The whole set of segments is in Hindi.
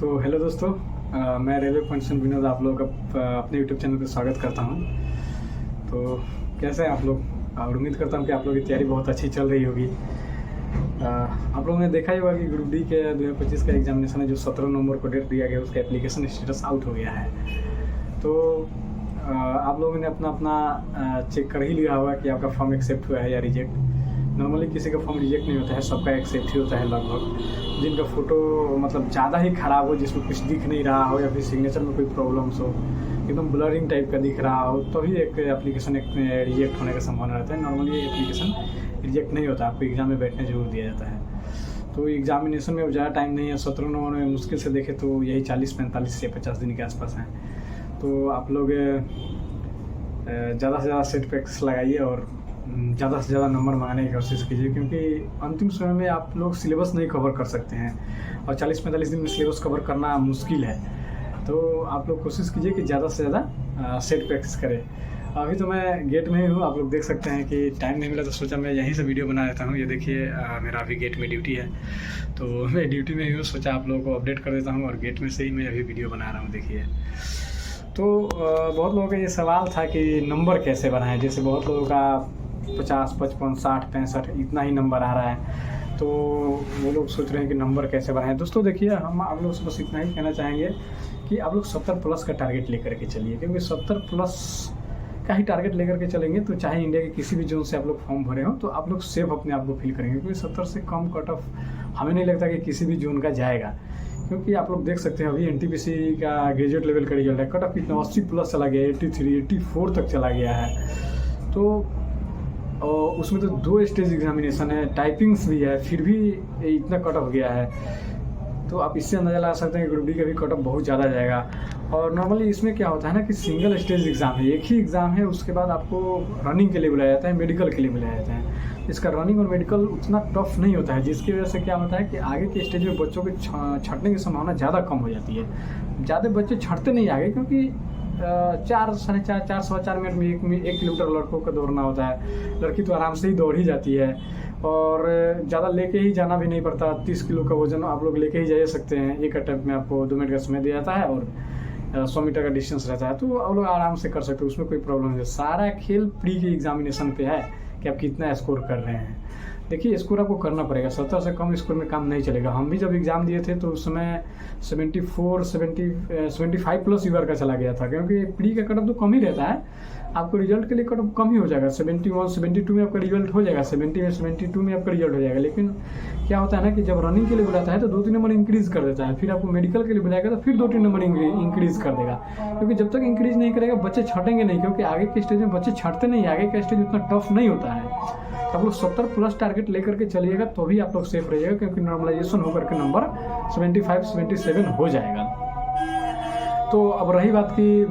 तो हेलो दोस्तों, मैं रेलवे फंक्शन विनोद आप लोगों का अपने यूट्यूब चैनल पर स्वागत करता हूं। तो कैसे हैं आप लोग? और उम्मीद करता हूं कि आप लोगों की तैयारी बहुत अच्छी चल रही होगी। आप लोगों ने देखा ही होगा कि ग्रुप डी के 2025 का एग्जामिनेशन है जो 17 नवंबर को डेट दिया गया, उसका एप्लीकेशन स्टेटस आउट हो गया है। तो आप लोगों ने अपना चेक कर ही लिया होगा कि आपका फॉर्म एक्सेप्ट हुआ है या रिजेक्ट। नॉर्मली किसी का फॉर्म रिजेक्ट नहीं होता है, सबका एक्सेप्ट ही होता है लगभग। जिनका फ़ोटो मतलब ज़्यादा ही ख़राब हो, जिसमें कुछ दिख नहीं रहा हो या फिर सिग्नेचर में कोई प्रॉब्लम्स हो, एकदम ब्लरिंग टाइप का दिख रहा हो, तभी एक एप्लीकेशन रिजेक्ट होने का संभावना रहता है। नॉर्मली ये एप्लीकेशन रिजेक्ट नहीं होता, आपको एग्ज़ाम में बैठने जरूर दिया जाता है। तो एग्जामिनेशन में अब ज़्यादा टाइम नहीं है, 17 नवंबर में मुश्किल से देखें तो यही 40-45 से 50 दिन के आसपास हैं। तो आप लोग ज़्यादा से ज़्यादा सेट पैक्स लगाइए और ज़्यादा से ज़्यादा नंबर मंगाने की कोशिश कीजिए, क्योंकि अंतिम समय में आप लोग सिलेबस नहीं कवर कर सकते हैं और 40-45 दिन में सिलेबस कवर करना मुश्किल है। तो आप लोग कोशिश कीजिए कि ज़्यादा से ज़्यादा सेट पैक्स करें। अभी तो मैं गेट में ही हूँ, आप लोग देख सकते हैं कि टाइम नहीं मिला तो सोचा मैं यहीं से वीडियो बना देता हूँ। ये देखिए मेरा अभी गेट में ड्यूटी है, तो मैं ड्यूटी में ही हूँ, सोचा आप लोगों को अपडेट कर देता हूँ और गेट में से ही मैं अभी वीडियो बना रहा हूँ। देखिए, तो बहुत लोगों का ये सवाल था कि नंबर कैसे बनाएं। जैसे बहुत लोगों का 50, 55, 60, 65 इतना ही नंबर आ रहा है, तो वो लोग सोच रहे हैं कि नंबर कैसे बढ़ाएं। दोस्तों देखिए, हम आप लोग से बस इतना ही कहना चाहेंगे कि आप लोग 70 प्लस का टारगेट लेकर के चलिए, क्योंकि 70 प्लस का ही टारगेट लेकर के चलेंगे तो चाहे इंडिया के किसी भी जोन से आप लोग फॉर्म भरे हो तो आप लोग सेफ अपने आप को फील करेंगे, क्योंकि 70 से कम कट ऑफ हमें नहीं लगता कि किसी भी जोन का जाएगा। क्योंकि आप लोग देख सकते हैं अभी एनटीपीसी का ग्रेजुएट लेवल का रिजल्ट है, कट ऑफ कितना 80 प्लस चला गया, 83, 84 तक चला गया है। तो और उसमें तो 2 स्टेज एग्जामिनेशन है, टाइपिंग्स भी है, फिर भी इतना कट ऑफ गया है। तो आप इससे अंदाज़ा लगा सकते हैं कि ग्रुप डी का भी कट ऑफ बहुत ज़्यादा जाएगा। और नॉर्मली इसमें क्या होता है ना कि सिंगल स्टेज एग्ज़ाम है, एक ही एग्ज़ाम है, उसके बाद आपको रनिंग के लिए बुलाया जाता है, मेडिकल के लिए बुलाया जाता है। इसका रनिंग और मेडिकल उतना टफ नहीं होता है, जिसकी वजह से क्या होता है कि आगे के स्टेज में बच्चों के छंटने की संभावना ज़्यादा कम हो जाती है। ज़्यादा बच्चे छंटते नहीं आगे, क्योंकि 4, 4.5, 4, 4.25 मिनट में 1 किलोमीटर लड़कों का दौड़ना होता है। लड़की तो आराम से ही दौड़ ही जाती है और ज़्यादा लेके ही जाना भी नहीं पड़ता। 30 किलो का वजन आप लोग लेके ही जा सकते हैं। एक अटैम्प्ट में आपको 2 मिनट का समय दिया जाता है और 100 मीटर का डिस्टेंस रहता है, तो आप लोग आराम से कर सकते हो, उसमें कोई प्रॉब्लम नहीं है। सारा खेल प्री के एग्जामिनेशन पे है कि आप कितना स्कोर कर रहे हैं। देखिए, स्कोर आपको करना पड़ेगा, 70 से कम स्कोर में काम नहीं चलेगा। हम भी जब एग्ज़ाम दिए थे तो उस समय 74, 75 प्लस यूआर का चला गया था, क्योंकि प्री का कट ऑफ तो कम ही रहता है। आपको रिजल्ट के लिए कट ऑफ कम ही हो जाएगा, 71, 72 में आपका रिजल्ट हो जाएगा, 70 में 72 में आपका रिजल्ट हो जाएगा। लेकिन क्या होता है ना कि जब रनिंग के लिए बुलाता है तो 2-3 नंबर इंक्रीज़ कर देता है, फिर आपको मेडिकल के लिए बुलाएगा तो फिर 2-3 नंबर इंक्रीज़ कर देगा। क्योंकि जब तक इंक्रीज़ नहीं करेगा बच्चे छटेंगे नहीं, क्योंकि आगे के स्टेज में बच्चे छटते नहीं, आगे का स्टेज उतना टफ नहीं होता है। आप लोग 70 प्लस टारगेट लेकर के चलिएगा तो भी आप लोग सेफ रहिएगा, क्योंकि नॉर्मलाइजेशन होकर के नंबर 75-77 हो जाएगा। तो अब रही बात की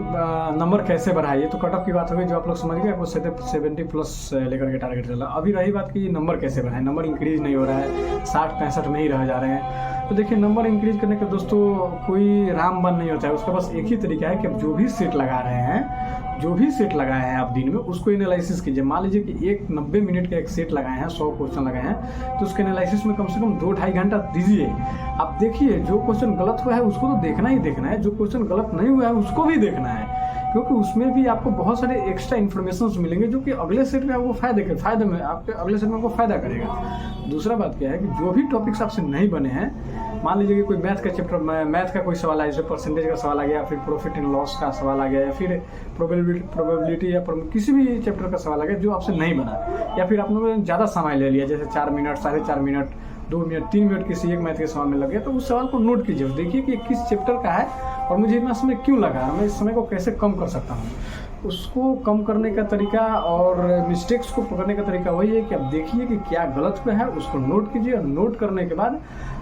नंबर कैसे बढ़ाइए, तो कट ऑफ की बात हो गई जो आप लोग समझ गए, आपको 70 प्लस लेकर के टारगेट चला। अभी रही बात की नंबर कैसे बढ़ाएं। नंबर इंक्रीज नहीं हो रहा है, 60-65 में ही रह जा रहे हैं। तो देखिए, नंबर इंक्रीज करने का दोस्तों कोई रामबाण नहीं होता है, उसका बस एक ही तरीका है कि आप जो भी सेट लगा रहे हैं, जो भी सेट लगाए हैं आप दिन में, उसको एनालिसिस कीजिए। मान लीजिए कि एक 90 मिनट का एक सेट लगाए हैं, 100 क्वेश्चन लगाए हैं, तो उसके एनालिसिस में कम से कम 2-2.5 घंटा दीजिए। आप देखिए, जो क्वेश्चन गलत हुआ है उसको तो देखना ही देखना है, जो क्वेश्चन गलत नहीं हुआ है उसको भी देखना है, क्योंकि उसमें भी आपको बहुत सारे एक्स्ट्रा इन्फॉर्मेशन मिलेंगे जो कि अगले सेट में आपको फायदे में आपके अगले सेट में आपको फायदा करेगा। दूसरा बात क्या है कि जो भी टॉपिक्स आपसे नहीं बने हैं, मान लीजिए कि कोई मैथ का चैप्टर, मैथ का कोई सवाल है, जैसे परसेंटेज का सवाल आ गया, फिर प्रॉफिट एंड लॉस का सवाल आ गया, या फिर प्रोबेबिलिटी या किसी भी चैप्टर का सवाल आ गया जो आपसे नहीं बना, या फिर आपने ज़्यादा समय ले लिया, जैसे 4 मिनट, 4.5 मिनट, 2 मिनट, 3 मिनट किसी एक मैथ के सवाल में लग गया, तो उस सवाल को नोट कीजिए, देखिए कि किस चैप्टर का है और मुझे इतना समय क्यों लगा, मैं इस समय को कैसे कम कर सकता हूँ। उसको कम करने का तरीका और मिस्टेक्स को पकड़ने का तरीका वही है कि आप देखिए कि क्या गलत हुआ है, उसको नोट कीजिए और नोट करने के बाद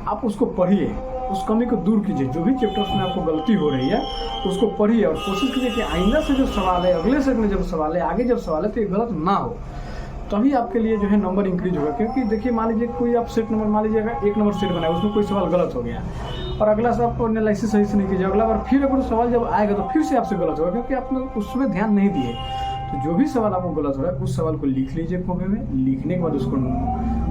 आप उसको पढ़िए, उस कमी को दूर कीजिए। जो भी चैप्टर्स में आपको गलती हो रही है उसको पढ़िए और कोशिश कीजिए कि आइंदा से जो सवाल है, अगले सेट में जब सवाल है, आगे जब सवाल है, तो ये गलत ना हो, तभी आपके लिए जो है नंबर इंक्रीज होगा। क्योंकि देखिए, मान लीजिए कोई आप सेट नंबर, मान लीजिए अगर 1 नंबर सेट बनाया, उसमें कोई सवाल गलत हो गया और अगला से आपको एनालिसिस सही से नहीं कीजिए, अगला बार फिर अगर सवाल जब आएगा तो फिर से आपसे गलत होगा, क्योंकि आपने उसमें ध्यान नहीं दिए। तो जो भी सवाल आपको गलत हो रहा है उस सवाल को लिख लीजिए कॉपी में, लिखने के बाद उसको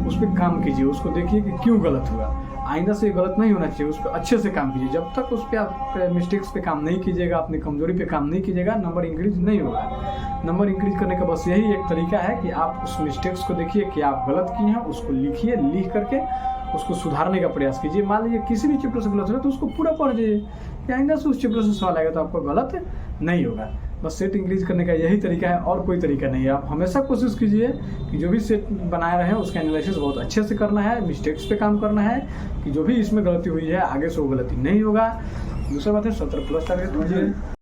उस पर काम कीजिए, उसको देखिए कि क्यों गलत हुआ। आइंदा से ये गलत नहीं होना चाहिए, उस पर अच्छे से काम कीजिए। जब तक उस पर आप मिस्टेक्स पे काम नहीं कीजिएगा, अपनी कमजोरी पे काम नहीं कीजिएगा, नंबर इंक्रीज नहीं होगा। नंबर इंक्रीज करने का बस यही एक तरीका है कि आप उस मिस्टेक्स को देखिए कि आप गलत किए हैं, उसको लिखिए, लिख करके उसको सुधारने का प्रयास कीजिए। मान लीजिए किसी भी चैप्टर से गलत हो तो उसको पूरा पढ़ जाइए, कि आइंदा से उस चैप्टर से सवाल आएगा तो आपको गलत नहीं होगा। बस सेट इंक्रीज करने का यही तरीका है, और कोई तरीका नहीं है। आप हमेशा कोशिश कीजिए कि जो भी सेट बनाए रहे हैं उसका एनालिसिस बहुत अच्छे से करना है, मिस्टेक्स पे काम करना है, कि जो भी इसमें गलती हुई है आगे से वो गलती नहीं होगा। दूसरा बात है 70+ टारगेट कीजिए।